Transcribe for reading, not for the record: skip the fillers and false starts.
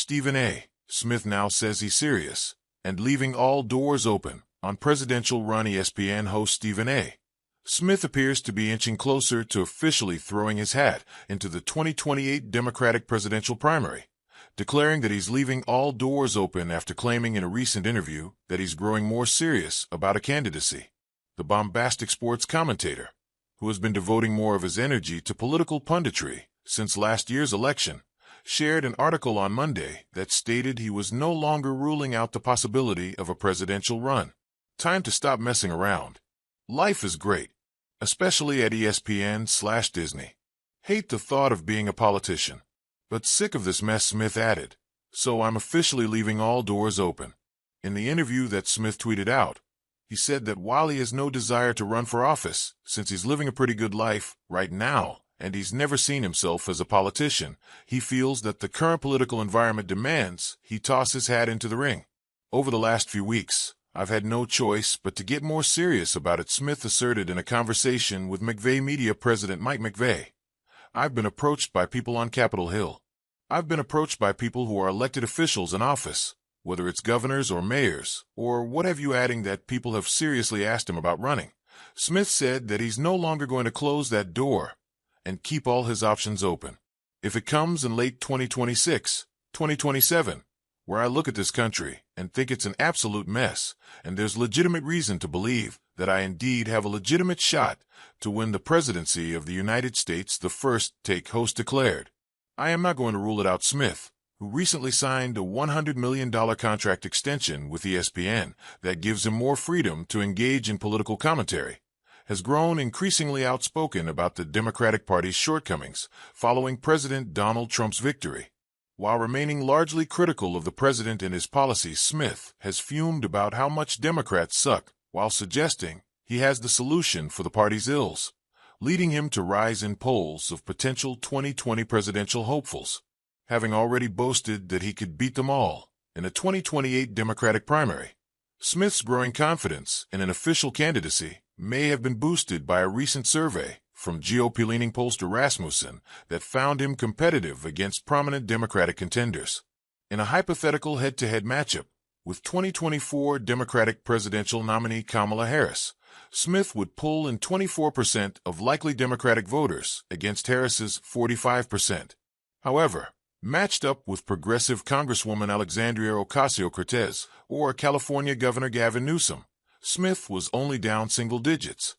Stephen A. Smith now says he's serious and leaving all doors open. On presidential run, ESPN host Stephen A. Smith appears to be inching closer to officially throwing his hat into the 2028 Democratic presidential primary, declaring that he's leaving all doors open after claiming in a recent interview that he's growing more serious about a candidacy. The bombastic sports commentator, who has been devoting more of his energy to political punditry since last year's election, shared an article on Monday that stated he was no longer ruling out the possibility of a presidential run. Time to stop messing around. Life is great, especially at ESPN/Disney. Hate the thought of being a politician, but sick of this mess, Smith added. So I'm officially leaving all doors open. In the interview that Smith tweeted out, he said that while he has no desire to run for office, since he's living a pretty good life right now, and he's never seen himself as a politician, he feels that the current political environment demands he toss his hat into the ring. Over the last few weeks, I've had no choice but to get more serious about it, Smith asserted in a conversation with McVay Media president Mike McVay. I've been approached by people on Capitol Hill. I've been approached by people who are elected officials in office, whether it's governors or mayors, or what have you, adding that people have seriously asked him about running. Smith said that he's no longer going to close that door and keep all his options open. If it comes in late 2026, 2027, where I look at this country and think it's an absolute mess, and there's legitimate reason to believe that I indeed have a legitimate shot to win the presidency of the United States, the first take host declared, I am not going to rule it out. Smith, who recently signed a $100 million contract extension with ESPN that gives him more freedom to engage in political commentary, has grown increasingly outspoken about the Democratic Party's shortcomings following President Donald Trump's victory. While remaining largely critical of the president and his policies, Smith has fumed about how much Democrats suck, while suggesting he has the solution for the party's ills, leading him to rise in polls of potential 2020 presidential hopefuls, having already boasted that he could beat them all in a 2028 Democratic primary. Smith's growing confidence in an official candidacy may have been boosted by a recent survey from GOP-leaning pollster Rasmussen that found him competitive against prominent Democratic contenders. In a hypothetical head-to-head matchup with 2024 Democratic presidential nominee Kamala Harris, Smith would pull in 24% of likely Democratic voters against Harris's 45%. However, matched up with progressive Congresswoman Alexandria Ocasio-Cortez or California Governor Gavin Newsom, Smith was only down single digits.